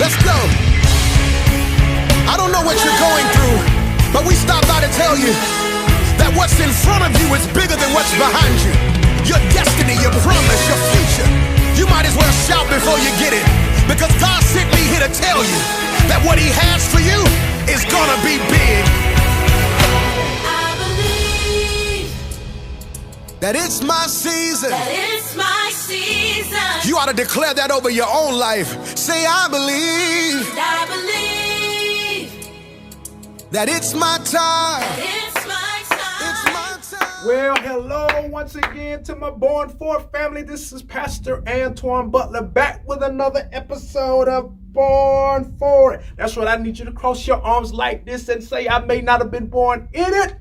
Let's go. I don't know what you're going through, but we stopped by to tell you that what's in front of you is bigger than what's behind you. Your destiny, your promise, your future. You might as well shout before you get it, because God sent me here to tell you that what he has for you is gonna be big. I believe that it's my season. that it's my season. You ought to declare that over your own life. Say, I believe I believe that it's my time. that it's my It's time. my time. Well, hello once again to my Born Forth family. This is Pastor Antwan Butler back with another episode of Born For It. That's right, I need you to cross your arms like this and say, I may not have been born in it,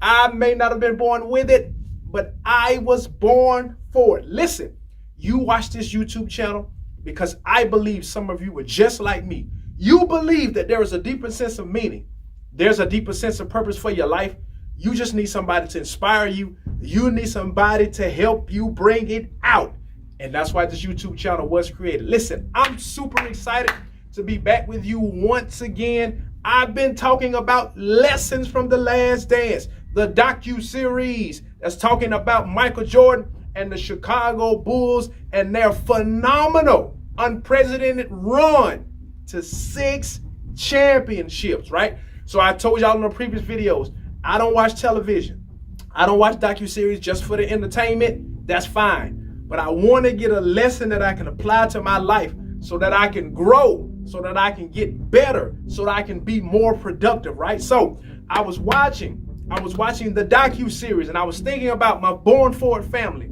I may not have been born with it, but I was born for it. Listen, you watch this YouTube channel because I believe some of you are just like me. You believe that there is a deeper sense of meaning. There's a deeper sense of purpose for your life. You just need somebody to inspire you. You need somebody to help you bring it out. And that's why this YouTube channel was created. Listen, I'm super excited to be back with you once again. I've been talking about lessons from The Last Dance, the docu-series that's talking about Michael Jordan and the Chicago Bulls and their phenomenal, unprecedented run to 6 championships, right? So I told y'all in the previous videos, I don't watch television. I don't watch docu-series just for the entertainment. That's fine. But I want to get a lesson that I can apply to my life so that I can grow, so that I can get better, so that I can be more productive, right? So I was watching the docu-series and I was thinking about my Born For It family.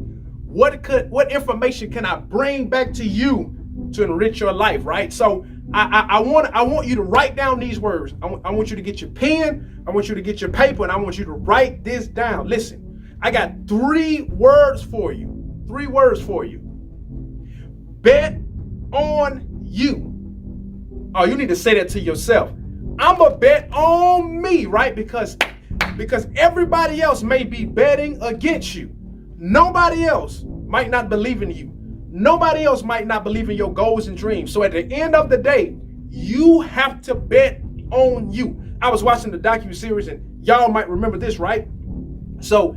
What information can I bring back to you to enrich your life, right? So I want you to write down these words. I want you to get your pen, I want you to get your paper, and I want you to write this down. Listen, I got 3 words for you. 3 words for you. Bet on you. Oh, you need to say that to yourself. I'm a bet on me, right? Because everybody else may be betting against you. Nobody else might not believe in you. Nobody else might not believe in your goals and dreams. So at the end of the day, you have to bet on you. I was watching the docu-series and y'all might remember this, right? So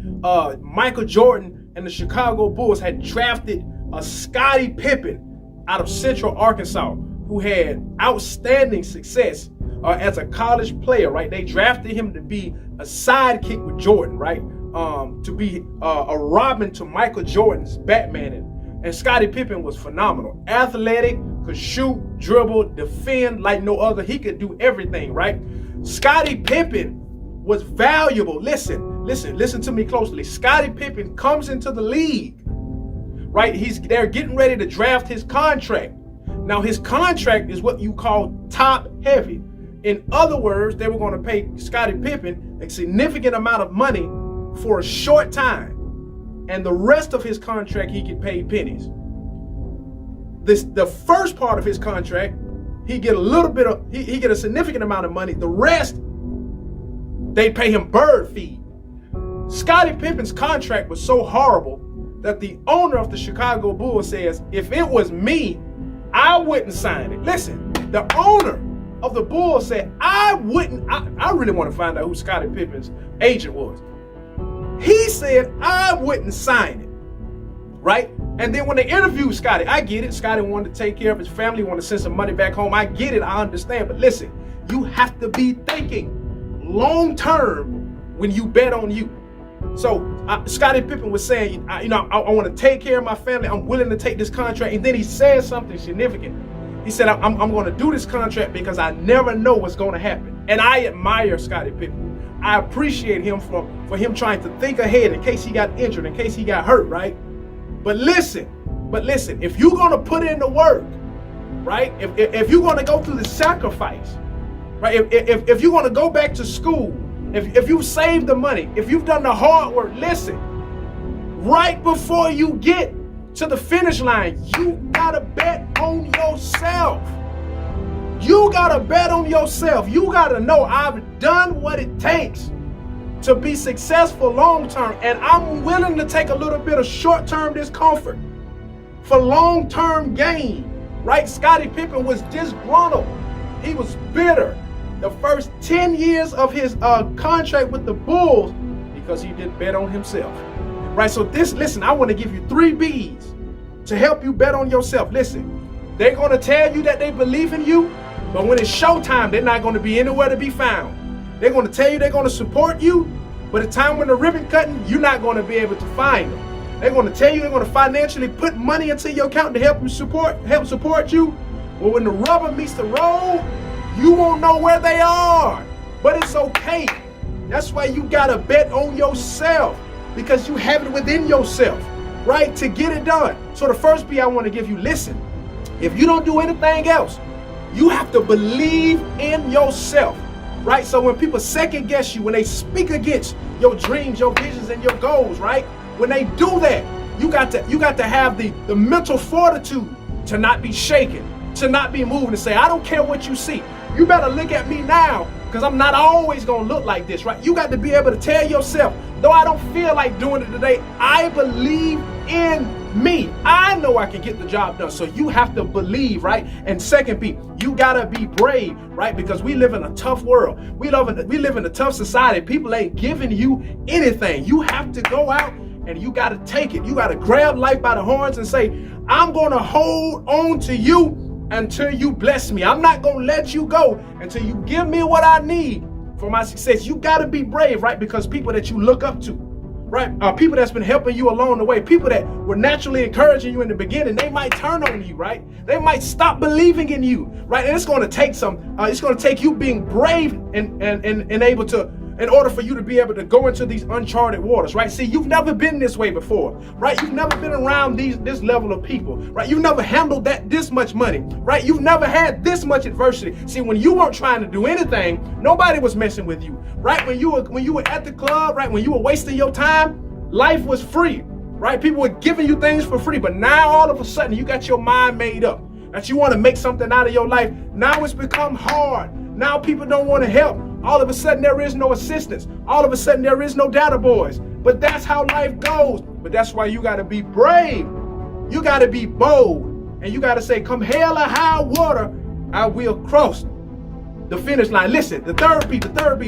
Michael Jordan and the Chicago Bulls had drafted Scottie Pippen out of Central Arkansas, who had outstanding success as a college player, right? They drafted him to be a sidekick with Jordan, right? To be a Robin to Michael Jordan's Batman. And Scottie Pippen was phenomenal. Athletic, could shoot, dribble, defend like no other. He could do everything, right? Scottie Pippen was valuable. Listen to me closely. Scottie Pippen comes into the league, right? They're getting ready to draft his contract. Now, his contract is what you call top heavy. In other words, they were going to pay Scottie Pippen a significant amount of money for a short time. And the rest of his contract, he get paid pennies. The first part of his contract, he get a significant amount of money. The rest, they pay him bird feed. Scottie Pippen's contract was so horrible that the owner of the Chicago Bulls says, if it was me, I wouldn't sign it. Listen, the owner of the Bulls said, I wouldn't. I really want to find out who Scottie Pippen's agent was. He said, I wouldn't sign it, right? And then when they interviewed Scottie, I get it. Scottie wanted to take care of his family, wanted to send some money back home. I get it. I understand. But listen, you have to be thinking long term when you bet on you. So Scottie Pippen was saying, I want to take care of my family. I'm willing to take this contract. And then he said something significant. He said, I'm going to do this contract because I never know what's going to happen. And I admire Scottie Pippen. I appreciate him for him trying to think ahead in case he got injured, in case he got hurt, right? But listen, if you're going to put in the work, right? If you're going to go through the sacrifice, right? If you're going to go back to school, if you saved the money, if you've done the hard work, listen, right before you get to the finish line, you got to bet on yourself. You got to bet on yourself. You got to know I've done what it takes to be successful long term, and I'm willing to take a little bit of short term discomfort for long term gain. right? Scottie Pippen was disgruntled. He was bitter the first 10 years of his contract with the Bulls because he didn't bet on himself, right? So listen, I want to give you 3 B's to help you bet on yourself. Listen, they're going to tell you that they believe in you, but when it's showtime, they're not going to be anywhere to be found. They're going to tell you they're going to support you, but the time when the ribbon cutting, you're not going to be able to find them. They're going to tell you they're going to financially put money into your account to help support you. But when the rubber meets the road, you won't know where they are. But it's okay. That's why you got to bet on yourself, because you have it within yourself, right, to get it done. So the first B I want to give you, listen, if you don't do anything else, you have to believe in yourself, right? So when people second guess you, when they speak against your dreams, your visions, and your goals, right? When they do that, you got to have the mental fortitude to not be shaken, to not be moved, and say, I don't care what you see. You better look at me now, because I'm not always going to look like this, right? You got to be able to tell yourself, though I don't feel like doing it today, I believe in me. I know I can get the job done. So you have to believe, right? And second B, you got to be brave, right? Because we live in a tough world. We live in a tough society. People ain't giving you anything. You have to go out and you got to take it. You got to grab life by the horns and say, I'm going to hold on to you until you bless me. I'm not going to let you go until you give me what I need for my success. You got to be brave, right? Because people that you look up to, right? People that's been helping you along the way, people that were naturally encouraging you in the beginning, they might turn on you, right? They might stop believing in you, right? And it's going to take it's going to take you being brave and able to, in order for you to be able to go into these uncharted waters, right? See, you've never been this way before, right? You've never been around this level of people, right? You've never handled this much money, right? You've never had this much adversity. See, when you weren't trying to do anything, nobody was messing with you, right? When you were at the club, right? When you were wasting your time, life was free, right? People were giving you things for free, but now all of a sudden you got your mind made up that you want to make something out of your life. Now it's become hard. Now people don't want to help. All of a sudden there is no assistance. All of a sudden there is no data boys. But that's how life goes. But that's why you got to be brave. You got to be bold. And you got to say, come hell or high water, I will cross the finish line. Listen, the third B,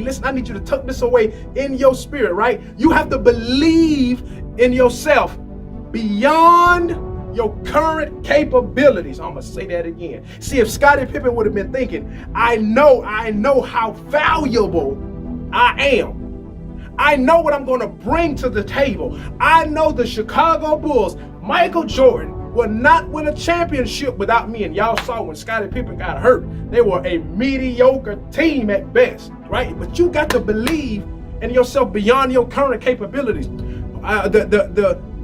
listen, I need you to tuck this away in your spirit, right? You have to believe in yourself beyond your current capabilities. I'm gonna say that again. See, if Scottie Pippen would have been thinking, I know how valuable I am. I know what I'm gonna bring to the table. I know the Chicago Bulls, Michael Jordan, will not win a championship without me. And y'all saw when Scottie Pippen got hurt, they were a mediocre team at best, right? But you got to believe in yourself beyond your current capabilities.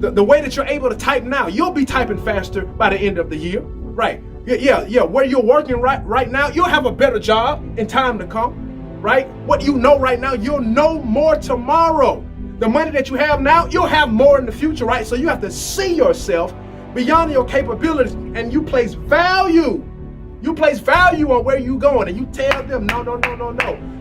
The way that you're able to type now, you'll be typing faster by the end of the year, right? Yeah. Where you're working right now, you'll have a better job in time to come, right? What you know right now, you'll know more tomorrow. The money that you have now, you'll have more in the future, right? So you have to see yourself beyond your capabilities, and you place value. You place value on where you're going, and you tell them, no.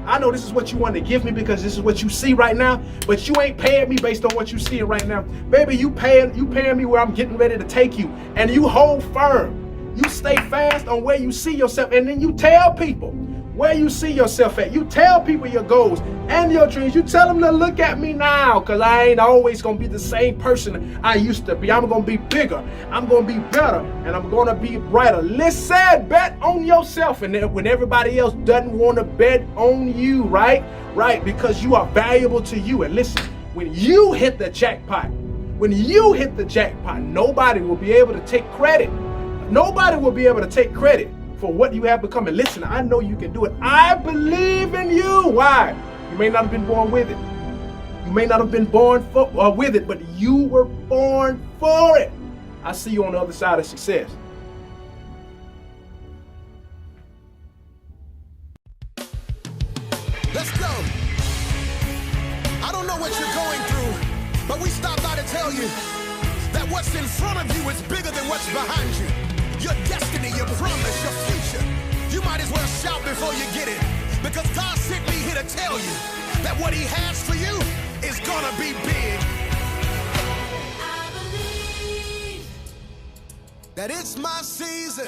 I know this is what you want to give me because this is what you see right now, but you ain't paying me based on what you see right now. Baby, you paying me where I'm getting ready to take you, and you hold firm. You stay fast on where you see yourself, and then you tell people where you see yourself at. You tell people your goals and your dreams. You tell them to look at me now, because I ain't always going to be the same person I used to be. I'm going to be bigger. I'm going to be better, and I'm going to be brighter. Listen, bet on yourself. And then when everybody else doesn't want to bet on you, right? Right, because you are valuable to you. And listen, when you hit the jackpot, nobody will be able to take credit. Nobody will be able to take credit for what you have become. And listen, I know you can do it. I believe in you. Why? You may not have been born with it. You may not have been born with it, but you were born for it. I see you on the other side of success. Let's go. I don't know what you're going through, but we stopped by to tell you that what's in front of you is bigger than what's behind you. Your destiny, your promise, your future. You might as well shout before you get it, because God sent me here to tell you that what he has for you is gonna be big. I believe That it's my season.